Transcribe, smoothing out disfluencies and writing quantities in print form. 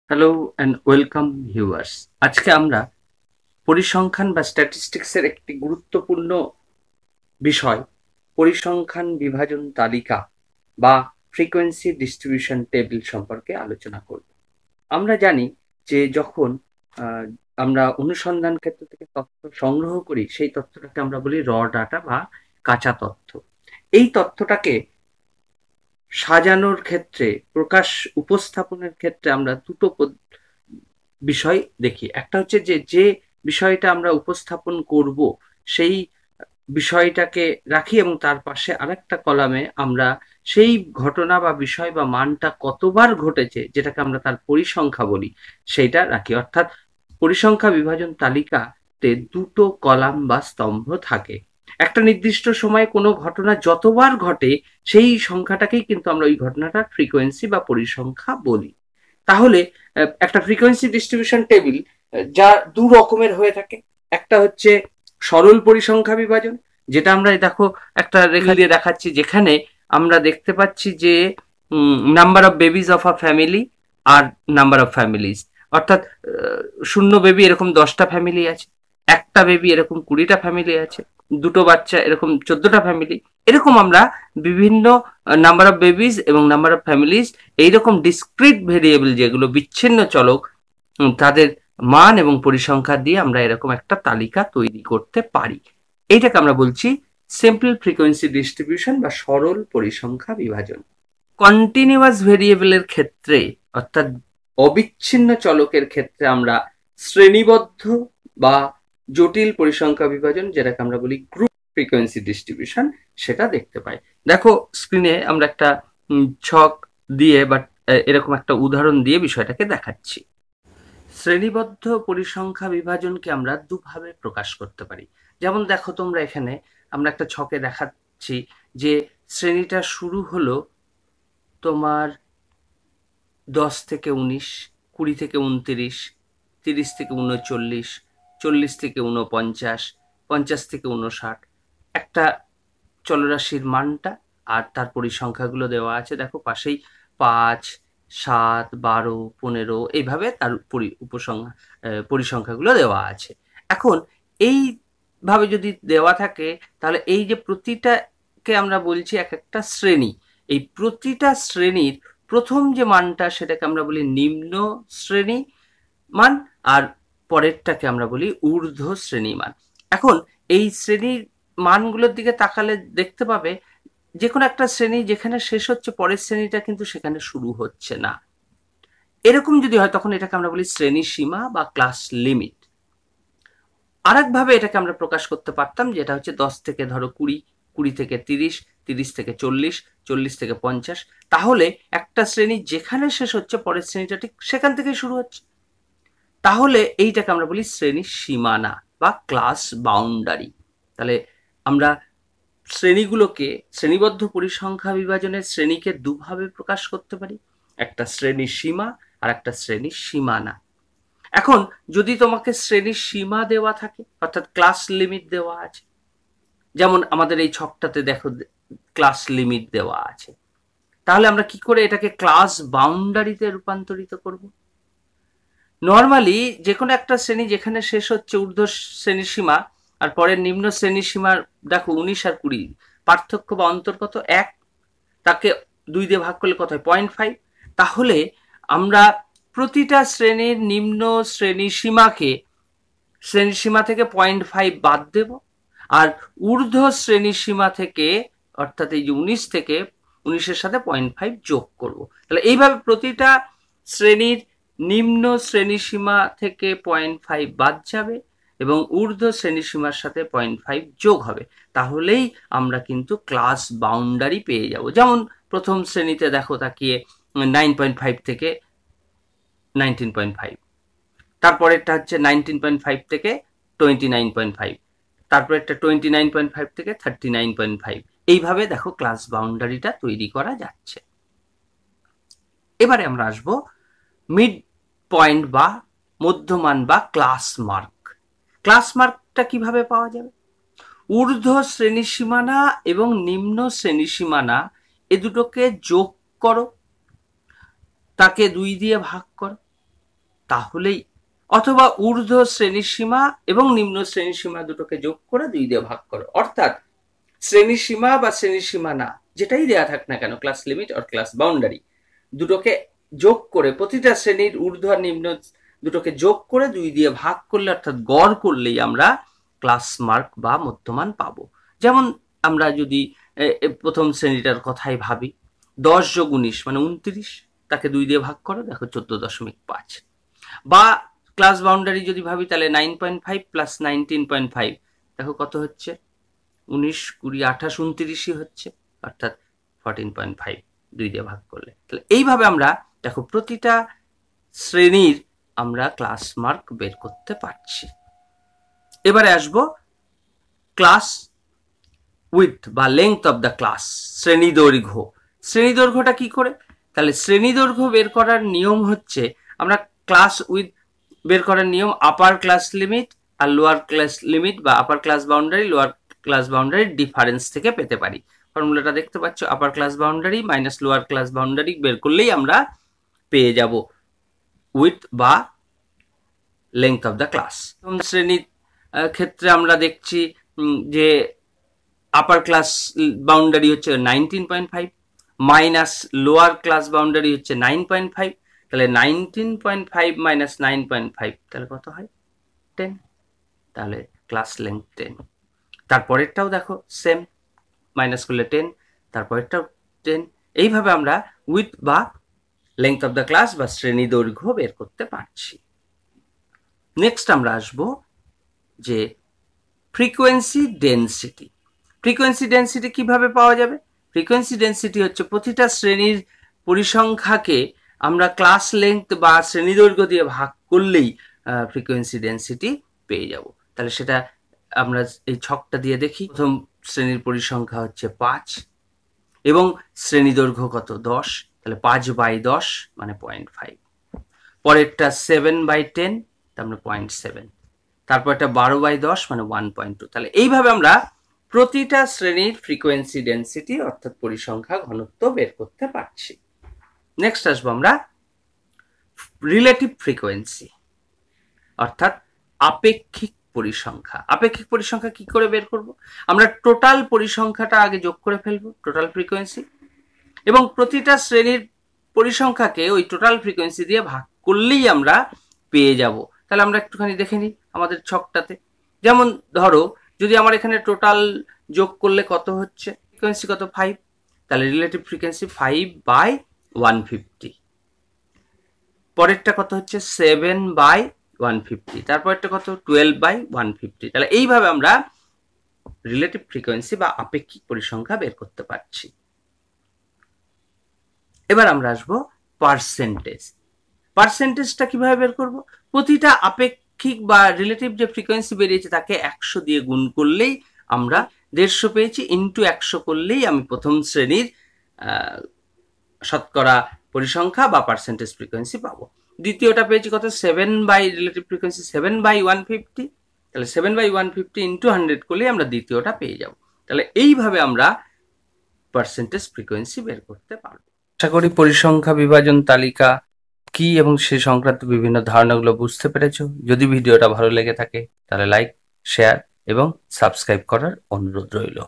Hello and welcome viewers. আজকে আমরা পরিসংখ্যান বা স্ট্যাটিস্টিক্সের একটি গুরুত্বপূর্ণ বিষয় পরিসংখ্যান বিভাজন তালিকা বা ফ্রিকোয়েন্সি ডিস্ট্রিবিউশন টেবিল সম্পর্কে আলোচনা করব। আমরা জানি যে যখন আহ, আমরা অনুসন্ধান ক্ষেত্র থেকে তথ্য সংগ্রহ করি সেই তথ্যটাকে আমরা বলি র ডাটা বা কাঁচা তথ্য। এই তথ্যটাকে সাজানোর ক্ষেত্রে উপস্থাপনের ক্ষেত্রে আমরা দুটো বিষয় দেখি। একটা হচ্ছে যে যে বিষয়টা আমরা উপস্থাপন করব সেই বিষয়টাকে রাখি এবং তার পাশে আরেকটা কলামে আমরা সেই ঘটনা বা বিষয় বা মানটা কতবার ঘটেছে যেটাকে আমরা তার পরিসংখ্যা বলি সেইটা রাখি। অর্থাৎ পরিসংখ্যা বিভাজন তালিকাতে দুটো কলাম বা স্তম্ভ থাকে। একটা নির্দিষ্ট সময়ে কোনো ঘটনা যতবার ঘটে সেই সংখ্যাটাকেই কিন্তু আমরা ওই ঘটনাটার ফ্রিকোয়েন্সি বা পরিসংখ্যা বলি। তাহলে একটা ফ্রিকোয়েন্সি ডিস্ট্রিবিউশন টেবিল যা দু রকমের হয়ে থাকে। একটা হচ্ছে সরল পরিসংখ্যা বিভাজন, যেটা আমরা দেখো একটা রেখা দিয়ে দেখাচ্ছি, যেখানে আমরা দেখতে পাচ্ছি যে number of babies of a family আর নাম্বার অফ ফ্যামিলিজ। অর্থাৎ শূন্য বেবি এরকম 10টা ফ্যামিলি আছে, একটা বেবি এরকম 20টা ফ্যামিলি আছে, দুটো বাচ্চা এরকম 14টা ফ্যামিলি। এরকম আমরা বিভিন্ন নাম্বার অফ বেবিজ এবং নাম্বার অফ ফ্যামিলিজ, এইরকম ডিসক্রিট ভেরিয়েবল যেগুলো বিচ্ছিন্ন চলক, তাদের মান এবং পরিসংখ্যা দিয়ে আমরা এরকম একটা তালিকা তৈরি করতে পারি। এইটাকে আমরা বলছি সিম্পল ফ্রিকোয়েন্সি ডিস্ট্রিবিউশন বা সরল পরিসংখ্যা বিভাজন। কন্টিনিউয়াস ভেরিয়েবলের ক্ষেত্রে অর্থাৎ অবিচ্ছিন্ন চলকের ক্ষেত্রে আমরা শ্রেণীবদ্ধ বা জটিল পরিসংখ্যা বিভাজন, যেটাকে আমরা বলি গ্রুপ ফ্রিকোয়েন্সি ডিস্ট্রিবিউশন, সেটা দেখতে পাই। দেখো স্ক্রিনে আমরা একটা ছক দিয়ে বা এরকম একটা উদাহরণ দিয়ে বিষয়টাকে দেখাচ্ছি। শ্রেণীবদ্ধ পরিসংখ্যা বিভাজনকে আমরা দুভাবে প্রকাশ করতে পারি। যেমন দেখো তোমরা এখানে আমরা একটা ছকে দেখাচ্ছি যে শ্রেণীটা শুরু হলো তোমার 10 থেকে 19, 20 থেকে 29, 30 থেকে 39, 40 থেকে 49, 50 থেকে 59, একটা চলরাশির মানটা আর তার পরিসংখ্যাগুলো দেওয়া আছে। দেখো পাশেই 5, 7, 12, 15 এইভাবে তার পরিসংখ্যাগুলো দেওয়া আছে। এখন এইভাবে যদি দেওয়া থাকে তাহলে এই যে প্রতিটাকে আমরা বলছি এক একটা শ্রেণী। এই প্রতিটা শ্রেণীর প্রথম যে মানটা সেটাকে আমরা বলি নিম্ন শ্রেণী মান, আর পরেরটাকে আমরা বলি ঊর্ধ্ব শ্রেণী মান। এখন এই শ্রেণীর মানগুলোর দিকে তাকালে দেখতে পাবে যে কোনো একটা শ্রেণী যেখানে শেষ হচ্ছে পরের শ্রেণীটা কিন্তু সেখানে শুরু হচ্ছে না। এরকম যদি হয় তখন এটাকে আমরা বলি শ্রেণী সীমা বা ক্লাস লিমিট। আরেকভাবে এটাকে আমরা প্রকাশ করতে পারতাম, যেটা হচ্ছে 10 থেকে ধরো 20, 20 থেকে 30, 30 থেকে 40, 40 থেকে 50। তাহলে একটা শ্রেণী যেখানে শেষ হচ্ছে পরের শ্রেণীটা ঠিক সেখান থেকে শুরু হচ্ছে। তাহলে এইটাকে আমরা বলি শ্রেণী সীমানা বা ক্লাস বাউন্ডারি। তাহলে আমরা শ্রেণীগুলোকে শ্রেণীবদ্ধ পরিসংখ্যা বিভাজনের শ্রেণীকে দুভাবে প্রকাশ করতে পারি, একটা শ্রেণী সীমা আর একটা শ্রেণী সীমানা। এখন যদি তোমাকে শ্রেণীর সীমা দেওয়া থাকে অর্থাৎ ক্লাস লিমিট দেওয়া আছে, যেমন আমাদের এই ছকটাতে দেখো ক্লাস লিমিট দেওয়া আছে, তাহলে আমরা কি করে এটাকে ক্লাস বাউন্ডারিতে রূপান্তরিত করব? নর্মালি যে কোনো একটা শ্রেণী যেখানে শেষ হচ্ছে ঊর্ধ্ব শ্রেণীর সীমা আর পরের নিম্ন শ্রেণীর সীমার, দেখো 19 আর 20 পার্থক্য বা অন্তর কত? 1। তাকে 2 দিয়ে ভাগ করলে কত হয়? 0.5। তাহলে আমরা প্রতিটা শ্রেণীর নিম্ন শ্রেণী সীমাকে শ্রেণী সীমা থেকে 0.5 বাদ দেব, আর ঊর্ধ্ব শ্রেণী সীমা থেকে অর্থাৎ এই যে 19 থেকে 19-এর সাথে 0.5 যোগ করব। তাহলে এইভাবে প্রতিটা শ্রেণীর নিম্ন শ্রেণী সীমা থেকে 0.5 বাদ যাবে এবং ঊর্ধ্ব শ্রেণী সীমার সাথে 0.5 যোগ হবে। তাহলেই আমরা কিন্তু ক্লাস বাউন্ডারি পেয়ে যাব। যেমন প্রথম শ্রেণীতে দেখো তাকিয়ে 9.5 থেকে 19.5, তারপরেরটা হচ্ছে 19.5 থেকে 29.5, তারপরেরটা 29.5 থেকে 39.5। এইভাবে দেখো ক্লাস বাউন্ডারিটা তৈরি করা যাচ্ছে। এবারে আমরা আসবো মিড পয়েন্ট বা মধ্যমান বা ক্লাস মার্ক। ক্লাস মার্কটা কিভাবে পাওয়া যাবে? ঊর্ধ্ব শ্রেণী সীমানা এবং নিম্ন শ্রেণী সীমানা এ দুটোকে যোগ করো, তাকে 2 দিয়ে ভাগ করো, তাহলেই, অথবা ঊর্ধ্ব শ্রেণীর সীমা এবং নিম্ন শ্রেণীর সীমা দুটোকে যোগ করে 2 দিয়ে ভাগ করো। অর্থাৎ শ্রেণীর সীমা বা শ্রেণীর সীমা না, যেটাই দেয়া থাক না কেন, ক্লাস লিমিট আর ক্লাস বাউন্ডারি, দুটোকে যোগ করে, প্রতিটা শ্রেণীর ঊর্ধ্ব আর নিম্ন দুটোকে যোগ করে 2 দিয়ে ভাগ করলে, অর্থাৎ গড় করলেই আমরা ক্লাস মার্ক বা মধ্যমান পাবো। যেমন আমরা যদি প্রথম শ্রেণীটার কথাই ভাবি, 10 যোগ 19 মানে 29, তাকে 2 দিয়ে ভাগ করো, দেখো 14.5। বা ক্লাস বাউন্ডারি যদি ভাবি, তাহলে 9.5 প্লাস 19.5, দেখো কত হচ্ছে, 19, 20, 28, 29ই হচ্ছে, অর্থাৎ 14.5 2 দিয়ে ভাগ করলে। তাহলে এইভাবে আমরা দেখো প্রতিটা শ্রেণীর আমরা ক্লাস মার্ক বের করতে পারছি। এবারে আসবো ক্লাস উইথ বা লেংথ অফ দ্য ক্লাস, শ্রেণী দৈর্ঘ্য। শ্রেণী দৈর্ঘ্যটা কি করে? তাহলে শ্রেণী দৈর্ঘ্য বের করার নিয়ম হচ্ছে, আমরা ক্লাস উইথ বের করার নিয়ম আপার ক্লাস লিমিট আর লোয়ার ক্লাস লিমিট বা upper class boundary lower class বাউন্ডারির ডিফারেন্স থেকে পেতে পারি। ফর্মুলাটা দেখতে পাচ্ছ, upper class boundary minus lower class boundary বের করলেই আমরা পেয়ে যাব উইথ বা লেংথ অফ দ্য ক্লাস। শ্রেণীর ক্ষেত্রে আমরা দেখছি যে আপার ক্লাস বাউন্ডারি হচ্ছে 19.5 মাইনাস লোয়ার ক্লাস বাউন্ডারি হচ্ছে 9.5, তাহলে 19.5 মাইনাস 9.5 তাহলে কত হয়, 10। তাহলে ক্লাস লেংথ 10। তারপরেরটাও দেখো সেম, মাইনাস করলে 10, তারপরেরটাও 10। এইভাবে আমরা উইথ বা লেংথ অফ দ্য ক্লাস বা শ্রেণী দৈর্ঘ্য বের করতে পারছি। নেক্সট আমরা আসবো যে ফ্রিকোয়েন্সি ডেন্সিটি। ফ্রিকোয়েন্সি ডেন্সিটি কিভাবে পাওয়া যাবে? ফ্রিকোয়েন্সি ডেন্সিটি হচ্ছে প্রতিটা শ্রেণীর পরিসংখ্যাকে আমরা ক্লাস লেংথ বা শ্রেণী দৈর্ঘ্য দিয়ে ভাগ করলেই ফ্রিকোয়েন্সি ডেন্সিটি পেয়ে যাব। তাহলে সেটা আমরা এই ছকটা দিয়ে দেখি। প্রথম শ্রেণীর পরিসংখ্যা হচ্ছে 5 এবং শ্রেণী দৈর্ঘ্য কত, 10, তাহলে 5/10 মানে 0.5। পরেরটা 7/10 তার মানে 0.7। তারপর একটা 12/10 মানে 1.2। তাহলে এইভাবে আমরা প্রতিটা শ্রেণীর ফ্রিকোয়েন্সি ডেন্সিটি অর্থাৎ পরিসংখ্যা ঘনত্ব বের করতে পারছি। নেক্সট আসবো আমরা রিলেটিভ ফ্রিকোয়েন্সি অর্থাৎ আপেক্ষিক পরিসংখ্যা। আপেক্ষিক পরিসংখ্যা কি করে বের করব? আমরা টোটাল পরিসংখ্যাটা আগে যোগ করে ফেলবো, টোটাল ফ্রিকোয়েন্সি, এবং প্রতিটা শ্রেণীর পরিসংখ্যাকে ওই টোটাল ফ্রিকোয়েন্সি দিয়ে ভাগ করলেই আমরা পেয়ে যাব। তাহলে আমরা একটুখানি দেখে নিই আমাদের ছকটাতে। যেমন ধরো যদি আমার এখানে টোটাল যোগ করলে কত হচ্ছে, ফ্রিকোয়েন্সি কত, 5, তাহলে রিলেটিভ ফ্রিকোয়েন্সি 5/150। পরেরটা কত হচ্ছে 7/150, তারপরটা কত 12/150। তাহলে এইভাবে আমরা রিলেটিভ ফ্রিকোয়েন্সি বা আপেক্ষিক পরিসংখ্যা বের করতে পারছি। এবার আমরা আসবো পার্সেন্টেজ। পার্সেন্টেজটা কিভাবে বের করব? প্রতিটা আপেক্ষিক বা রিলেটিভ যে ফ্রিকোয়েন্সি বেরিয়েছে তাকে 100 দিয়ে গুণ করলেই আমরা 150 পেয়েছি, ইন্টু 100 করলেই আমি প্রথম শ্রেণীর শতকরা পরিসংখ্যা বা পার্সেন্টেজ ফ্রিকোয়েন্সি পাবো। দ্বিতীয়টা পেয়েছি কত, 7/রিলেটিভ ফ্রিকোয়েন্সি 7/150, তাহলে 7/150 ইন্টু 100 করলেই আমরা দ্বিতীয়টা পেয়ে যাব। তাহলে এইভাবে আমরা পার্সেন্টেজ ফ্রিকোয়েন্সি বের করতে পারবো। আশা করি পরিসংখ্যা বিভাজন তালিকা কি এবং সে সংক্রান্ত বিভিন্ন ধারণাগুলো বুঝতে পেরেছো। যদি ভিডিওটা ভালো লেগে থাকে তাহলে লাইক, শেয়ার এবং সাবস্ক্রাইব করার অনুরোধ রইল।